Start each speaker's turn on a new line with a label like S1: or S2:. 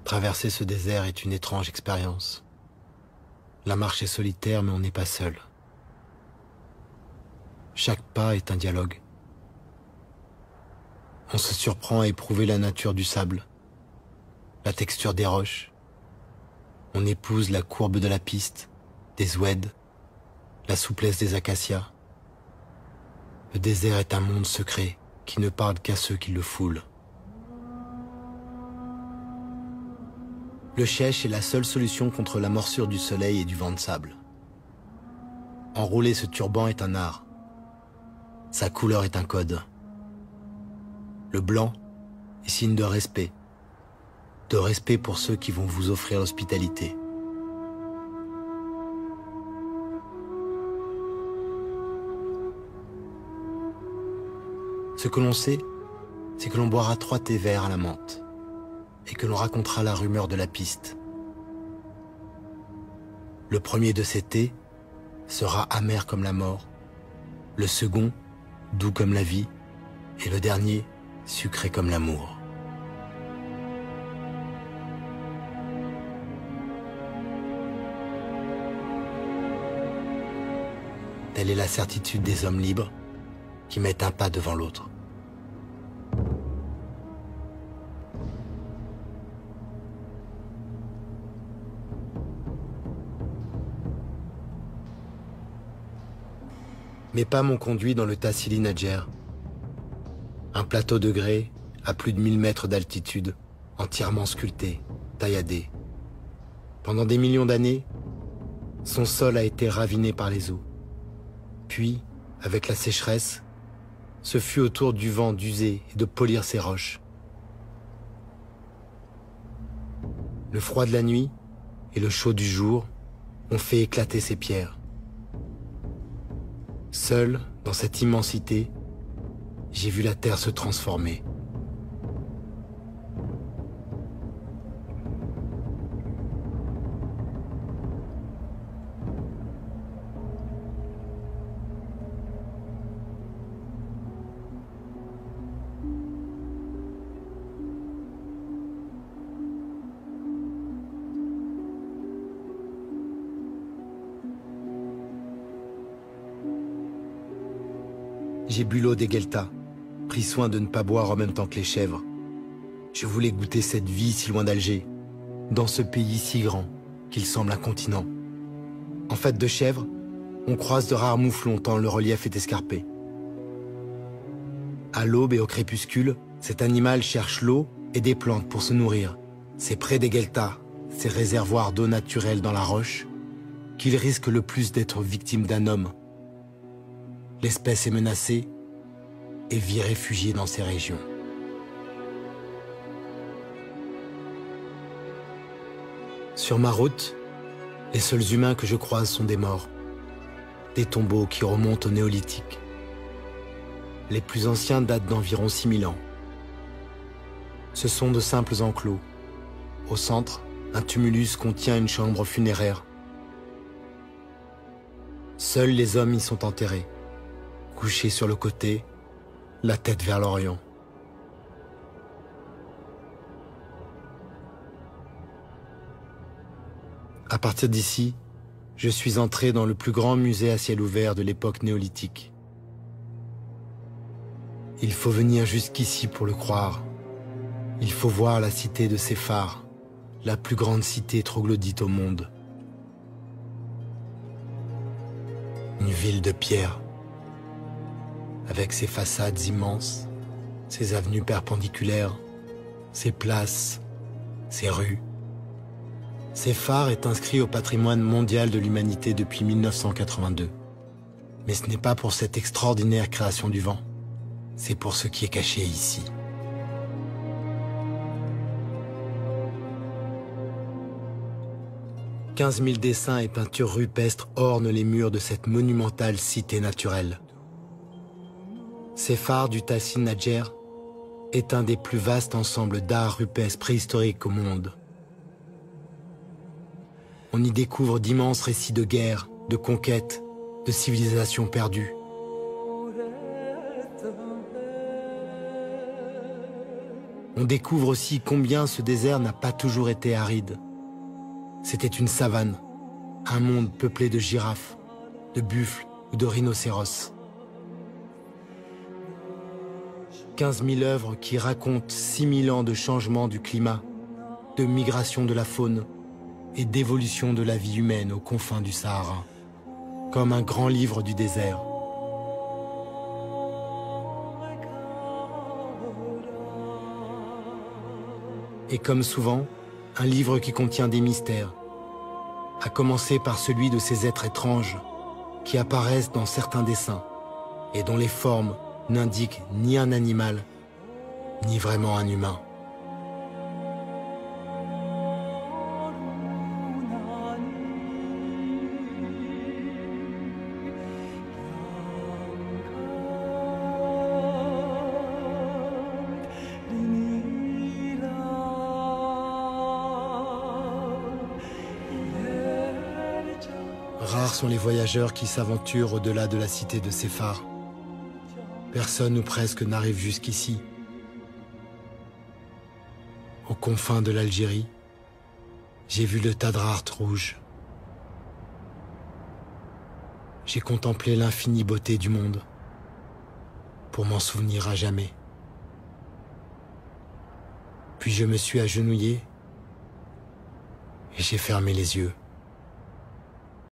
S1: Traverser ce désert est une étrange expérience. La marche est solitaire, mais on n'est pas seul. Chaque pas est un dialogue. On se surprend à éprouver la nature du sable, la texture des roches. On épouse la courbe de la piste, des oueds, la souplesse des acacias. Le désert est un monde secret qui ne parle qu'à ceux qui le foulent. Le chèche est la seule solution contre la morsure du soleil et du vent de sable. Enrouler ce turban est un art. Sa couleur est un code. Le blanc est signe de respect pour ceux qui vont vous offrir l'hospitalité. Ce que l'on sait, c'est que l'on boira 3 thés verts à la menthe et que l'on racontera la rumeur de la piste. Le premier de ces thés sera amer comme la mort, le second doux comme la vie et le dernier sucré comme l'amour. Telle est la certitude des hommes libres qui mettent un pas devant l'autre. Mes pas m'ont conduit dans le Tassili Nadjer, un plateau de grès à plus de 1000 mètres d'altitude, entièrement sculpté, tailladé. Pendant des millions d'années, son sol a été raviné par les eaux. Puis, avec la sécheresse, ce fut au tour du vent d'user et de polir ses roches. Le froid de la nuit et le chaud du jour ont fait éclater ces pierres. Seul, dans cette immensité, j'ai vu la terre se transformer. J'ai bu l'eau des Gueltas, pris soin de ne pas boire en même temps que les chèvres. Je voulais goûter cette vie si loin d'Alger, dans ce pays si grand qu'il semble un continent. En fait de chèvres, on croise de rares mouflons tant le relief est escarpé. À l'aube et au crépuscule, cet animal cherche l'eau et des plantes pour se nourrir. C'est près des Gueltas, ces réservoirs d'eau naturelle dans la roche, qu'il risque le plus d'être victime d'un homme. L'espèce est menacée et vit réfugiée dans ces régions. Sur ma route, les seuls humains que je croise sont des morts, des tombeaux qui remontent au néolithique. Les plus anciens datent d'environ 6000 ans. Ce sont de simples enclos. Au centre, un tumulus contient une chambre funéraire. Seuls les hommes y sont enterrés, couchés sur le côté, la tête vers l'Orient. À partir d'ici, je suis entré dans le plus grand musée à ciel ouvert de l'époque néolithique. Il faut venir jusqu'ici pour le croire. Il faut voir la cité de Séphar, la plus grande cité troglodyte au monde. Une ville de pierre, avec ses façades immenses, ses avenues perpendiculaires, ses places, ses rues. Séphar est inscrit au patrimoine mondial de l'humanité depuis 1982. Mais ce n'est pas pour cette extraordinaire création du vent, c'est pour ce qui est caché ici. « 15 000 dessins et peintures rupestres ornent les murs de cette monumentale cité naturelle. Séphar du Tassili Nadjer est un des plus vastes ensembles d'art rupestre préhistorique au monde. On y découvre d'immenses récits de guerre, de conquête, de civilisations perdues. On découvre aussi combien ce désert n'a pas toujours été aride. C'était une savane, un monde peuplé de girafes, de buffles ou de rhinocéros. 15 000 œuvres qui racontent 6 000 ans de changement du climat, de migration de la faune et d'évolution de la vie humaine aux confins du Sahara, comme un grand livre du désert. Et comme souvent, un livre qui contient des mystères, à commencer par celui de ces êtres étranges qui apparaissent dans certains dessins et dont les formes n'indiquent ni un animal, ni vraiment un humain. Rares sont les voyageurs qui s'aventurent au-delà de la cité de Séphar. Personne ou presque n'arrive jusqu'ici. Aux confins de l'Algérie, j'ai vu le Tadrart rouge. J'ai contemplé l'infinie beauté du monde pour m'en souvenir à jamais. Puis je me suis agenouillé et j'ai fermé les yeux.